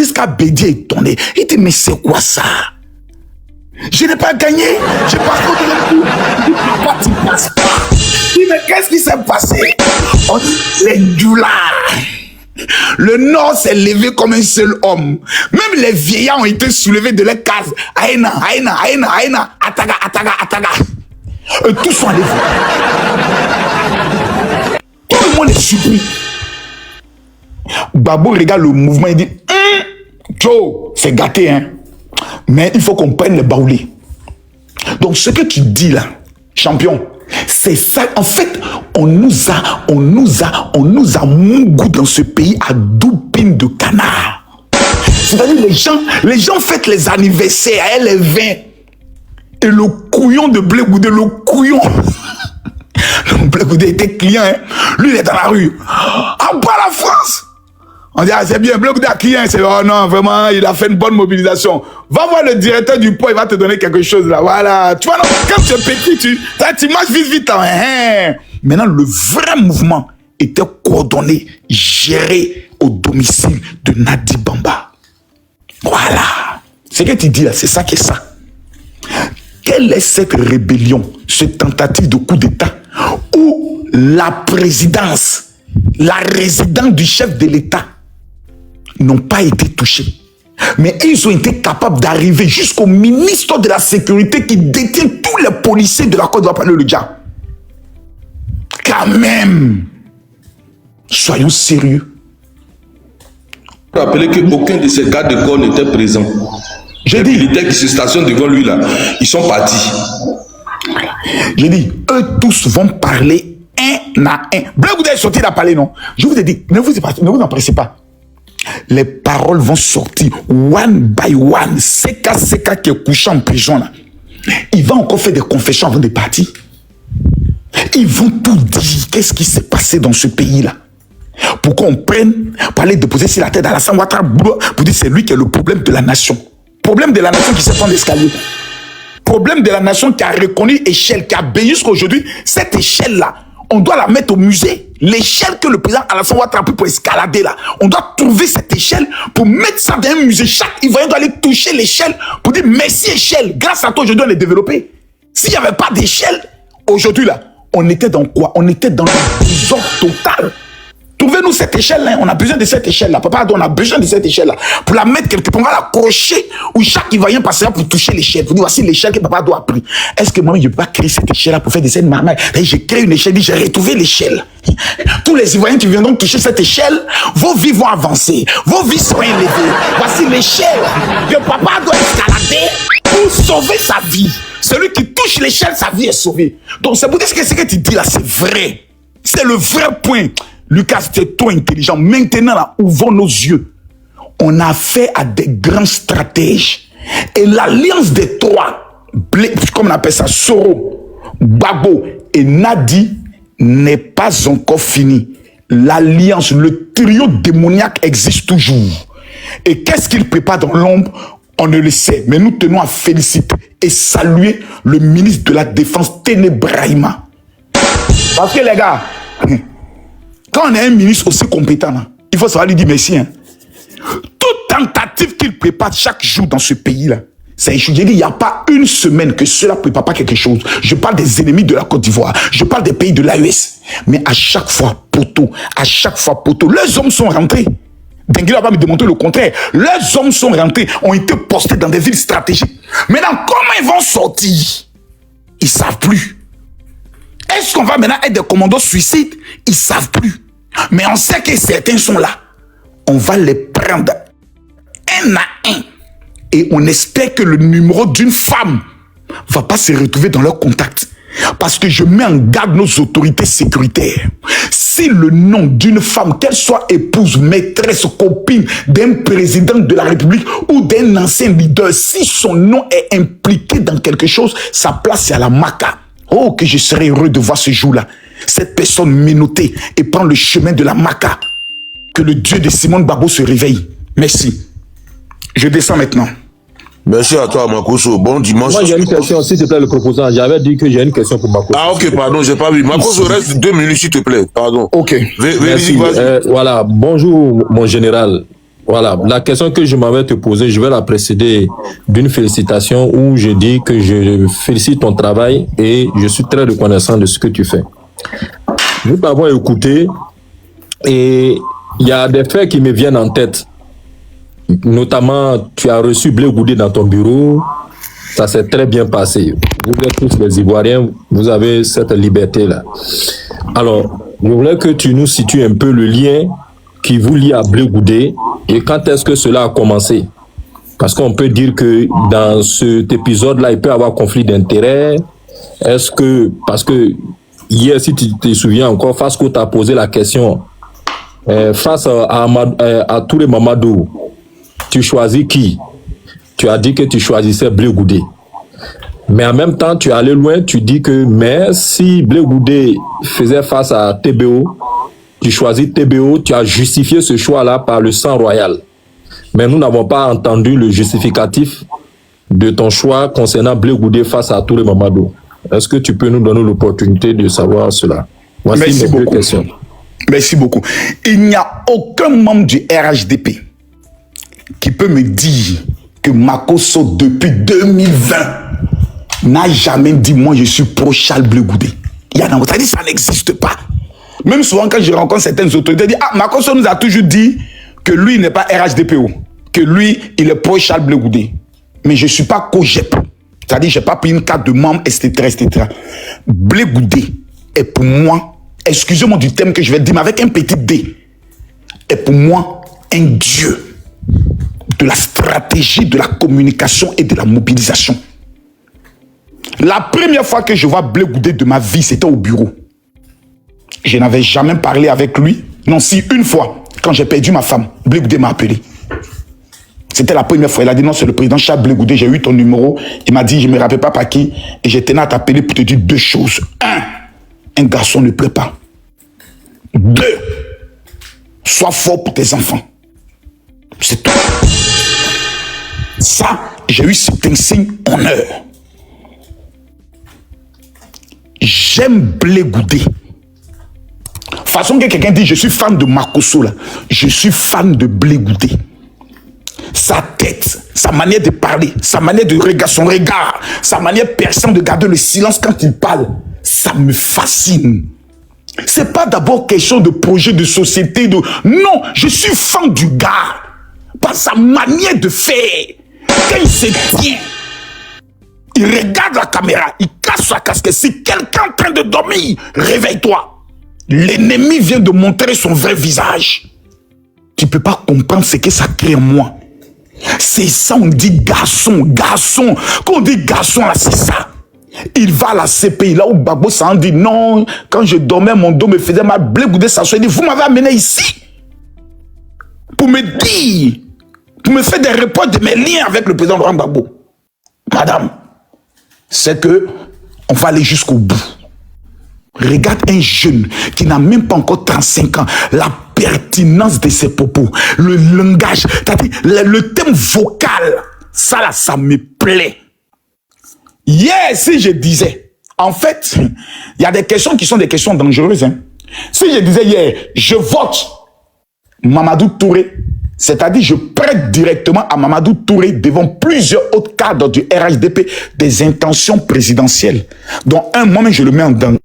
Jusqu'à Bédier est étonné. Il dit, mais c'est quoi ça? Je n'ai pas gagné. J'ai pas fait de coup. Pourquoi tu passes pas? Il dit, mais qu'est-ce qui s'est passé? On dit, les doulards. Le Nord s'est levé comme un seul homme. Même les vieillards ont été soulevés de leur case. Aïna, Aïna, Aïna, Aïna, Ataga, Ataga, Ataga. Et tous sont levés. Tout le monde est surpris. Babou regarde le mouvement et dit, Joe, c'est gâté, hein. Mais il faut qu'on prenne les baoulés. Donc ce que tu dis là, champion, c'est ça. En fait, on nous a mougou dans ce pays à doupine de canard. C'est-à-dire les gens fêtent les anniversaires, elle les vins. Et le couillon de Blé Goudé, le couillon. Le Blé Goudé était client, hein. Lui il est dans la rue. En bas la France. On dit, ah, c'est bien, Blé Goudé a client. C'est, oh non, vraiment, il a fait une bonne mobilisation. Va voir le directeur du port, il va te donner quelque chose là. Voilà. Tu vois, non, quand tu es petit, tu marches vite. Hein. Maintenant, le vrai mouvement était coordonné, géré au domicile de Nadi Bamba. Voilà. Ce que tu dis là, c'est ça qui est ça. Quelle est cette rébellion, cette tentative de coup d'État où la présidence, la résidence du chef de l'État n'ont pas été touchés? Mais ils ont été capables d'arriver jusqu'au ministre de la Sécurité qui détient tous les policiers de la Côte d'Ivoire, le Dja. Quand même, soyons sérieux. Rappelez qu'aucun de ces gardes de corps n'était présent. Les militaires qui se stationnent devant lui là, ils sont partis. J'ai dit, eux tous vont parler un à un. Blé Goudé est sorti à parler, non? Je vous ai dit, ne vous empressez pas. Les paroles vont sortir one by one. Seka qui est couché en prison là, il va encore faire des confessions avant de partir. Ils vont tout dire. Qu'est-ce qui s'est passé dans ce pays là? Pour qu'on prenne, pour aller déposer sur la tête d'Alassane Ouattara, pour dire c'est lui qui est le problème de la nation. Problème de la nation qui se prend l'escalier. Problème de la nation qui a reconnu échelle, qui a béni jusqu'à aujourd'hui. Cette échelle-là, on doit la mettre au musée. L'échelle que le président Alassane Ouattara a pris pour escalader là. On doit trouver cette échelle pour mettre ça dans un musée. Chaque Ivoirien doit aller toucher l'échelle pour dire merci échelle. Grâce à toi, aujourd'hui, on est développé. S'il n'y avait pas d'échelle, aujourd'hui là, on était dans quoi? On était dans le désordre total. Trouvez-nous cette échelle-là. On a besoin de cette échelle-là. Papa, on a besoin de cette échelle-là. Pour la mettre quelque part, on va l'accrocher où chaque Ivoirien passera pour toucher l'échelle. Pour dire, voici l'échelle que papa doit apprendre. Est-ce que moi, je ne peux pas créer cette échelle-là pour faire des scènes marmailles? J'ai créé une échelle, j'ai retrouvé l'échelle. Tous les Ivoiriens qui viendront toucher cette échelle, vos vies vont avancer. Vos vies seront élevées. Voici l'échelle que papa doit escalader pour sauver sa vie. Celui qui touche l'échelle, sa vie est sauvée. Donc, c'est pour dire que ce que tu dis là, c'est vrai. C'est le vrai point. Lucas, tu es trop intelligent. Maintenant, là, ouvrons nos yeux. On a affaire à des grands stratèges. Et l'alliance des trois, comme on appelle ça, Soro, Gbagbo et Nadi, n'est pas encore finie. L'alliance, le trio démoniaque existe toujours. Et qu'est-ce qu'il prépare dans l'ombre? On ne le sait. Mais nous tenons à féliciter et saluer le ministre de la Défense, Ténébrahima. Parce que les gars... Quand on a un ministre aussi compétent, là, il faut savoir lui dire merci. Hein. Toute tentative qu'il prépare chaque jour dans ce pays-là, c'est échoué. J'ai dit, il n'y a pas une semaine que cela ne prépare pas quelque chose. Je parle des ennemis de la Côte d'Ivoire. Je parle des pays de l'AES. Mais à chaque fois, poteau, leurs hommes sont rentrés. Dengue va pas me démontrer le contraire. Leurs hommes sont rentrés, ont été postés dans des villes stratégiques. Maintenant, comment ils vont sortir? Ils ne savent plus. Est-ce qu'on va maintenant être des commandos suicides? Ils ne savent plus. Mais on sait que certains sont là. On va les prendre un à un. Et on espère que le numéro d'une femme ne va pas se retrouver dans leur contact. Parce que je mets en garde nos autorités sécuritaires. Si le nom d'une femme, qu'elle soit épouse, maîtresse, copine d'un président de la République ou d'un ancien leader, si son nom est impliqué dans quelque chose, sa place est à la Maca. Oh, que je serais heureux de voir ce jour-là. Cette personne menottée et prend le chemin de la Maca. Que le Dieu de Simone Gbagbo se réveille. Merci. Je descends maintenant. Merci à toi, Makoso. Bon dimanche. Moi, j'ai une question, s'il te plaît, le proposant. J'avais dit que j'ai une question pour Makoso. Ah, ok, pardon, j'ai pas vu. Makoso, reste 2 minutes, s'il te plaît. Pardon. Ok. Merci. Voilà. Bonjour, mon général. Voilà, la question que je m'avais te poser, je vais la précéder d'une félicitation où je dis que je félicite ton travail et je suis très reconnaissant de ce que tu fais. Nous t'avons écouté et il y a des faits qui me viennent en tête. Notamment, tu as reçu Blé Goudé dans ton bureau, ça s'est très bien passé. Vous êtes tous les Ivoiriens, vous avez cette liberté-là. Alors, je voulais que tu nous situes un peu le lien qui vous lie à Blé Goudé et quand est-ce que cela a commencé? Parce qu'on peut dire que dans cet épisode-là, il peut y avoir conflit d'intérêts. Est-ce que, parce que hier, si tu te souviens encore, Fasco t'a posé la question, face à Touré Mamadou, tu choisis qui? Tu as dit que tu choisissais Blé Goudé. Mais en même temps, tu es allé loin, tu dis que mais si Blé Goudé faisait face à TBO, tu choisis TBO, tu as justifié ce choix-là par le sang royal. Mais nous n'avons pas entendu le justificatif de ton choix concernant Blé Goudé face à Touré Mamadou. Est-ce que tu peux nous donner l'opportunité de savoir cela? Voici Merci mes deux beaucoup. questions. Merci beaucoup. Il n'y a aucun membre du RHDP qui peut me dire que Makosso, depuis 2020, n'a jamais dit, moi, je suis pro-Charles Blé Goudé. Il y a dans votre dit, ça n'existe pas. Même souvent, quand je rencontre certaines autorités, je dis, ah, Makosso nous a toujours dit que lui n'est pas RHDPO, que lui, il est pro-Charles Blé Goudé. Mais je ne suis pas COGEP. C'est-à-dire, je n'ai pas pris une carte de membre, etc., etc. Blé Goudé est pour moi, excusez-moi du thème que je vais dire, mais avec un petit D, est pour moi un dieu de la stratégie, de la communication et de la mobilisation. La première fois que je vois Blé Goudé de ma vie, c'était au bureau. Je n'avais jamais parlé avec lui. Non, si, une fois, quand j'ai perdu ma femme, Blé Goudé m'a appelé. C'était la première fois. Il a dit non, c'est le président Charles Blé Goudé, j'ai eu ton numéro. Il m'a dit, je ne me rappelle pas par qui. Et je tenais à t'appeler pour te dire deux choses. Un garçon ne pleure pas. 2, sois fort pour tes enfants. C'est tout. Ça, j'ai eu cet insigne honneur. J'aime Blé Goudé. Façon que quelqu'un dit, je suis fan de Makosso, là. Je suis fan de Blé Goudé. Sa tête, sa manière de parler, sa manière de regarder, son regard, sa manière perçante de garder le silence quand il parle, ça me fascine. C'est pas d'abord question de projet de société, de... Non, je suis fan du gars. Par sa manière de faire. Quand il se tient, il regarde la caméra, il casse sa casquette. Si quelqu'un est en train de dormir, réveille-toi. L'ennemi vient de montrer son vrai visage. Tu ne peux pas comprendre ce que ça crée en moi. C'est ça, on dit garçon, garçon. Quand on dit garçon, là, c'est ça. Il va à la CPI, là où Gbagbo s'en dit non. Quand je dormais, mon dos me faisait mal. Blé Goudé s'assoit, il dit, vous m'avez amené ici pour me dire, pour me faire des reports de mes liens avec le président Laurent Gbagbo. Madame, c'est que on va aller jusqu'au bout. Regarde un jeune qui n'a même pas encore 35 ans, la pertinence de ses propos, le langage, le thème vocal, ça là, ça me plaît. Hier, si je disais, en fait, il y a des questions qui sont des questions dangereuses. Hein. Si je disais hier, je vote Mamadou Touré, c'est-à-dire je prête directement à Mamadou Touré devant plusieurs autres cadres du RHDP des intentions présidentielles, dont un moment je le mets en danger.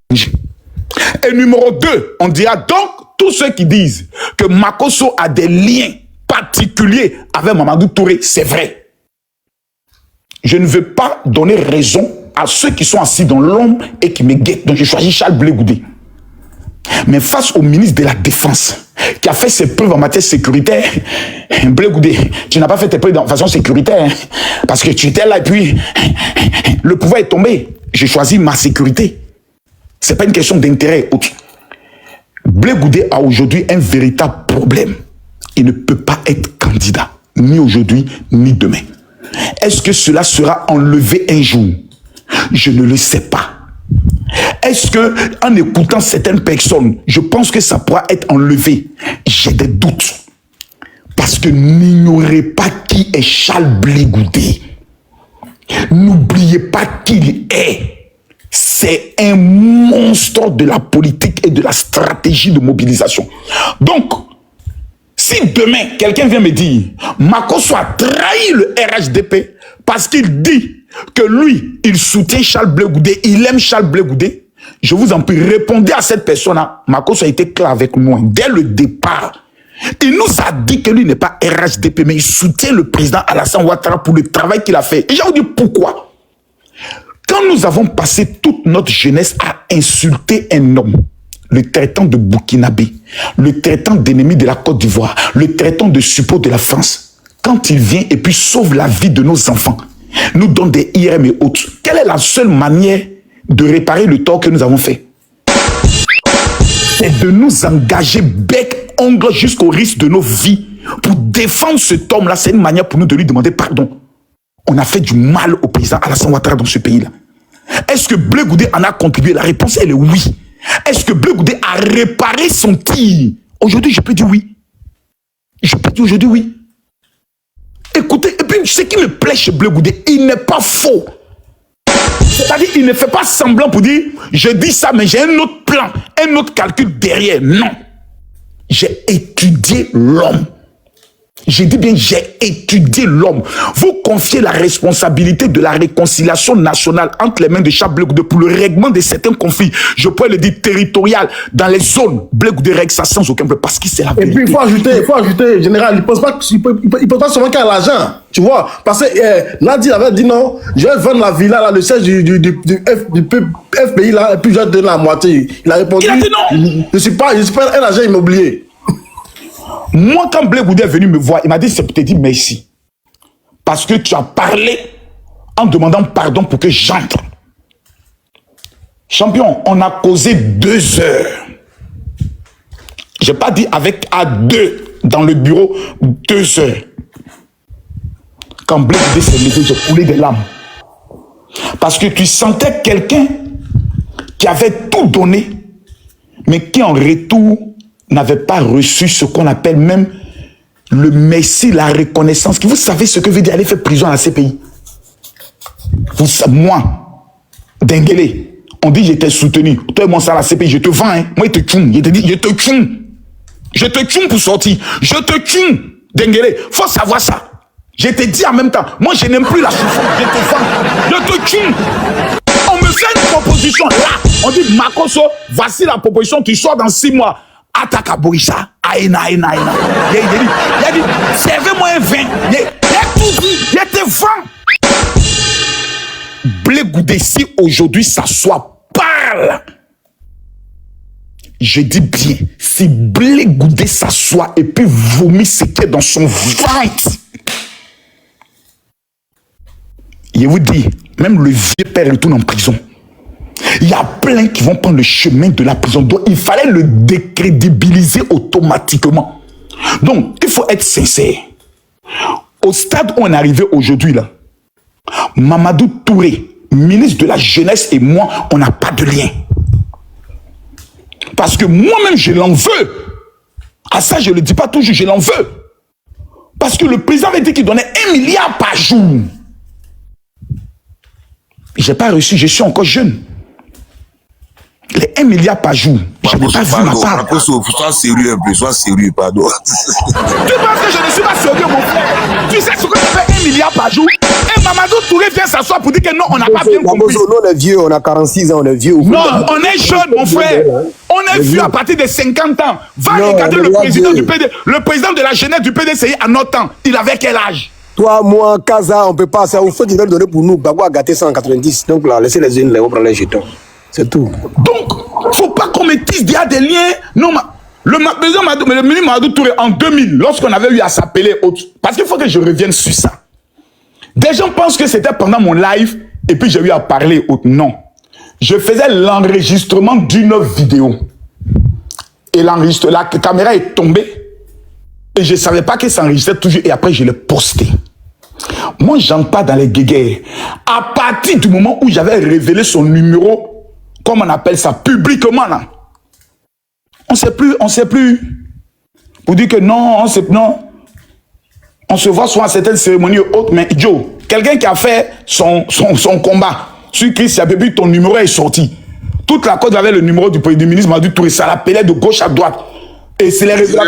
Et numéro 2, on dira donc tous ceux qui disent que Makosso a des liens particuliers avec Mamadou Touré, c'est vrai. Je ne veux pas donner raison à ceux qui sont assis dans l'ombre et qui me guettent. Donc je choisis Charles Blé Goudé. Mais face au ministre de la Défense, qui a fait ses preuves en matière sécuritaire, Blé Goudé, tu n'as pas fait tes preuves de façon sécuritaire, parce que tu étais là et puis le pouvoir est tombé. J'ai choisi ma sécurité. Ce n'est pas une question d'intérêt. Blé Goudé a aujourd'hui un véritable problème. Il ne peut pas être candidat, ni aujourd'hui, ni demain. Est-ce que cela sera enlevé un jour? Je ne le sais pas. Est-ce que, en écoutant certaines personnes, je pense que ça pourra être enlevé? J'ai des doutes. Parce que n'ignorez pas qui est Charles Blé Goudé. N'oubliez pas qui il est. C'est un monstre de la politique et de la stratégie de mobilisation. Donc, Si demain, quelqu'un vient me dire, Makosso a trahi le RHDP parce qu'il dit que lui, il soutient Charles Blé Goudé, il aime Charles Blé Goudé, je vous en prie, répondez à cette personne-là. Makosso a été clair avec moi dès le départ. Il nous a dit que lui n'est pas RHDP, mais il soutient le président Alassane Ouattara pour le travail qu'il a fait. Et je vous dis pourquoi. Quand nous avons passé toute notre jeunesse à insulter un homme, le traitant de Burkinabé, le traitant d'ennemi de la Côte d'Ivoire, le traitant de support de la France, quand il vient et puis sauve la vie de nos enfants, nous donne des IRM et autres, quelle est la seule manière de réparer le tort que nous avons fait? C'est de nous engager bec, ongle jusqu'au risque de nos vies pour défendre cet homme-là. C'est une manière pour nous de lui demander pardon. On a fait du mal au président Alassane Ouattara dans ce pays-là. Est-ce que Blé Goudé en a contribué? La réponse, elle est oui. Est-ce que Blé Goudé a réparé son tir? Aujourd'hui, je peux dire oui. Je peux dire aujourd'hui oui. Écoutez, et puis ce qui me plaît chez Blé Goudé, il n'est pas faux. C'est-à-dire, il ne fait pas semblant pour dire, je dis ça, mais j'ai un autre plan, un autre calcul derrière. Non. J'ai étudié l'homme. J'ai dit bien, j'ai étudié l'homme. Vous confiez la responsabilité de la réconciliation nationale entre les mains de Charles Blé Goudé pour le règlement de certains conflits, je pourrais le dire territorial, dans les zones. Blé Goudé règle ça sans aucun problème, parce que c'est la vérité. Et puis il faut ajouter, général, il ne pense pas seulement qu'à l'argent, tu vois. Parce que Nadi avait dit non, je vais vendre la villa, là, le siège du FPI, là, et puis je vais donner la moitié. Il a répondu, il a dit non. Je ne suis pas un agent immobilier. Moi, quand Blé Goudé est venu me voir, il m'a dit, c'est pour te dire merci. Parce que tu as parlé en demandant pardon pour que j'entre. Champion, on a causé 2 heures. Je n'ai pas dit avec à 2 dans le bureau, 2 heures. Quand Blé Goudé s'est levé, j'ai coulé des larmes. Parce que tu sentais quelqu'un qui avait tout donné, mais qui en retour n'avait pas reçu ce qu'on appelle même le merci, la reconnaissance. Vous savez ce que veut dire aller faire prison à la CPI? Moi, Denguele, on dit j'étais soutenu. Toi et moi, ça à la CPI, je te vends. Hein. Moi, je te tchoum. Je te dis, je te tchoum. Je te tchoum pour sortir. Je te tchoum, Denguele. Faut savoir ça. Je te dis en même temps, moi, je n'aime plus la souffrance. Je te vends. Je te tchoum. On me fait une proposition. Là, on dit, Makosso, voici la proposition qui sort dans 6 mois. Attaque à Boïcha, aïna. Il a dit, servez-moi un vin. Il a tout dit, il était vent. Blé Goudé, si aujourd'hui s'assoit, parle. Je dis bien, si Blé Goudé s'assoit et puis vomit ce qui est dans son ventre, je vous dis, même le vieux père retourne en prison. Il y a plein qui vont prendre le chemin de la prison. Donc, il fallait le décrédibiliser automatiquement. Donc, il faut être sincère. Au stade où on est arrivé aujourd'hui, là, Mamadou Touré, ministre de la Jeunesse et moi, on n'a pas de lien. Parce que moi-même, je l'en veux. À ça, je ne le dis pas toujours, je l'en veux. Parce que le président avait dit qu'il donnait 1 milliard par jour. Je n'ai pas reçu, je suis encore jeune. Les 1 milliard par jour, je n'ai pas vu ma part. Sois sérieux un peu, sois sérieux, pardon. Tu penses que je ne suis pas sérieux, mon frère? Tu sais ce que ça fait 1 milliard par jour? Et Mamadou Touré vient s'asseoir pour dire que non, on n'a pas bien compris. Nous, on est vieux, on a 46 ans, on est vieux. Non, on est jeune, mon frère. On est vieux à partir de 50 ans. Va regarder le président du PD, le président de la jeunesse du PDCI à notre temps. Il avait quel âge? Toi, moi, Kaza, on ne peut pas. Ça, il faut qu'ils veulent donner pour nous. Bagua a gâté 190. Donc là, laissez les unes, on prend les jetons. C'est tout. Donc, il ne faut pas qu'on me dise qu'il y a des liens. Non, le ministre Mamadou Touré, en 2000, lorsqu'on avait eu à s'appeler autre, parce qu'il faut que je revienne sur ça. Des gens pensent que c'était pendant mon live et puis j'ai eu à parler autre. Non. Je faisais l'enregistrement d'une vidéo. Et la caméra est tombée. Et je ne savais pas que ça enregistrait toujours. Et après, je l'ai posté. Moi, je n'entre pas dans les guéguerres. À partir du moment où j'avais révélé son numéro, comme on appelle ça, publiquement, là, on ne sait plus. Pour dire que non, on se voit souvent à certaines cérémonies autres, mais Joe, quelqu'un qui a fait son combat sur Christ Yabébi, ton numéro est sorti. Toute la côte avait le numéro du ministre Mamadou Touré, ça l'appelait de gauche à droite. Et c'est les résultats.